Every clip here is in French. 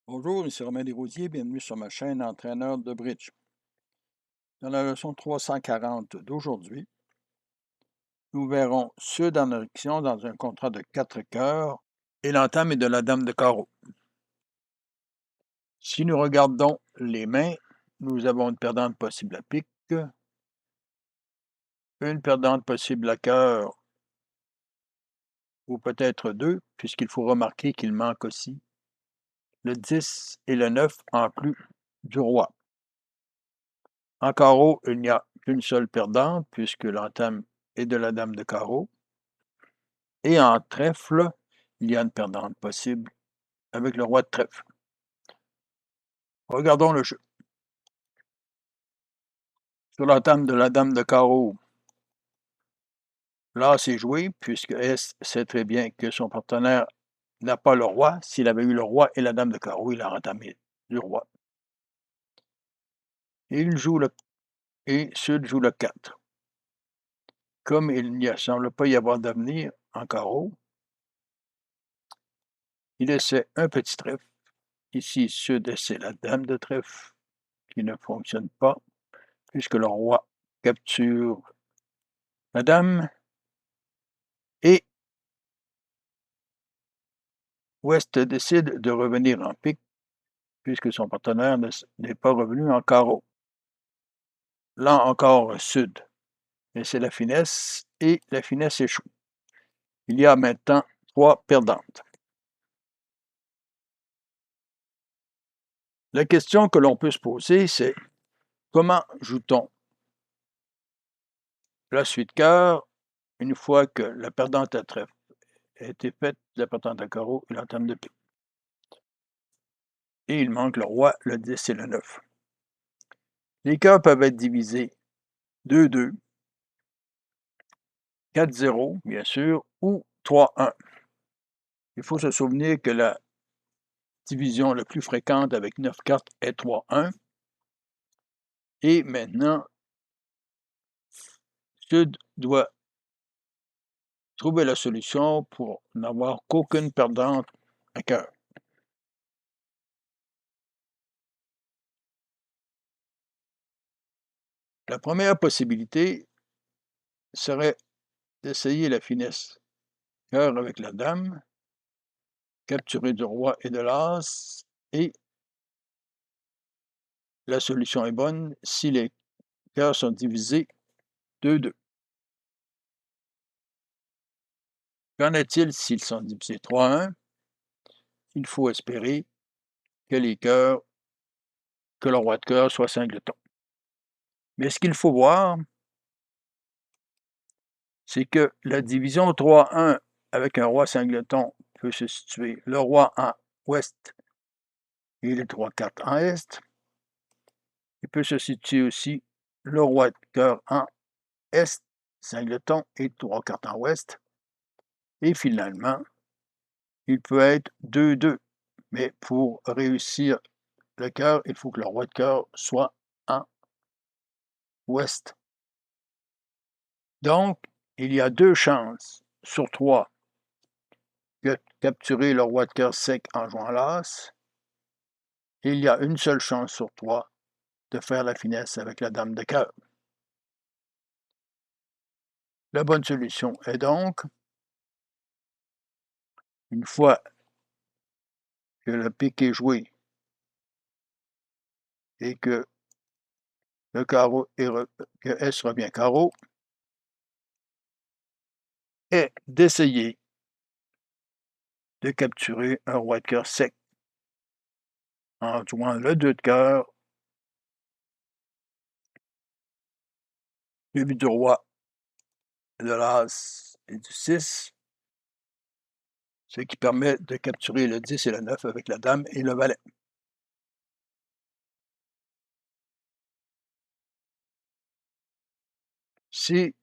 Bonjour, ici Romain Desrosiers, bienvenue sur ma chaîne Entraîneur de bridge. Dans la leçon 340 d'aujourd'hui, nous verrons Sud en action dans un contrat de 4 cœurs et l'entame est de la dame de carreau. Si nous regardons les mains, nous avons une perdante possible à pique, une perdante possible à cœur, ou peut-être deux, puisqu'il faut remarquer qu'il manque aussi le 10 et le 9 en plus du roi. En carreau, il n'y a qu'une seule perdante, puisque l'entame est de la dame de carreau. Et en trèfle, il y a une perdante possible avec le roi de trèfle. Regardons le jeu. Sur l'entame de la dame de carreau, l'as est joué, puisque S sait très bien que son partenaire n'a pas le roi. S'il avait eu le roi et la dame de carreau, il a entamé du roi. Et Sud joue le 4. Comme il n'y semble pas y avoir d'avenir en carreau, il essaie un petit trèfle. Ici, Sud essaie la dame de trèfle, qui ne fonctionne pas, puisque le roi capture la dame. Et Ouest décide de revenir en pique, puisque son partenaire n'est pas revenu en carreau. Là encore, Sud. Mais c'est la finesse, et la finesse échoue. Il y a maintenant 3 perdantes. La question que l'on peut se poser, c'est comment joue-t-on la suite cœur une fois que la perdante à trèfle a été faite, la perdante à carreau et l'entame de pique. Et il manque le roi, le 10 et le 9. Les cœurs peuvent être divisés 2-2, 4-0, bien sûr, ou 3-1. Il faut se souvenir que la division la plus fréquente avec 9 cartes est 3-1. Et maintenant, Sud doit trouver la solution pour n'avoir qu'aucune perdante à cœur. La première possibilité serait d'essayer la finesse. Cœur avec la dame, capturer du roi et de l'as, et la solution est bonne si les cœurs sont divisés 2-2. Qu'en est-il s'ils sont divisés 3-1? Il faut espérer que que le roi de cœur soit singleton. Mais ce qu'il faut voir, c'est que la division 3-1 avec un roi singleton peut se situer le roi en ouest et les 3 cartes en est. Il peut se situer aussi le roi de cœur en est, singleton et 3 cartes en ouest. Et finalement, il peut être 2-2. Mais pour réussir le cœur, il faut que le roi de cœur soit en ouest. Donc, il y a 2 chances sur 3 de capturer le roi de cœur sec en jouant l'as. Et il y a une seule chance sur 3 de faire la finesse avec la dame de cœur. La bonne solution est donc, une fois que le pique est joué et que le carreau que S revient carreau, est d'essayer de capturer un roi de cœur sec en jouant le 2 de cœur, suivi du roi, de l'as et du 6, ce qui permet de capturer le 10 et le 9 avec la dame et le valet. Si,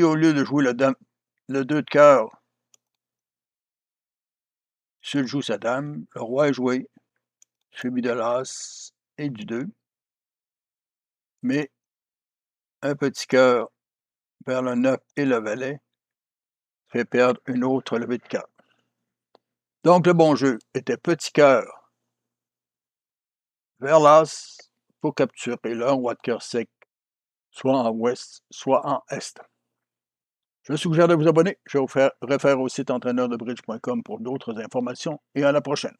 au lieu de jouer le 2 de cœur, Sud joue sa dame, le roi est joué, suivi de l'as et du 2, mais un petit cœur vers le 9 et le valet fait perdre une autre levée de cœur. Donc, le bon jeu était petit cœur vers l'as pour capturer le roi de cœur sec, soit en ouest, soit en est. Je suggère de vous abonner. Je vous réfère au site entraîneurdebridge.com pour d'autres informations et à la prochaine.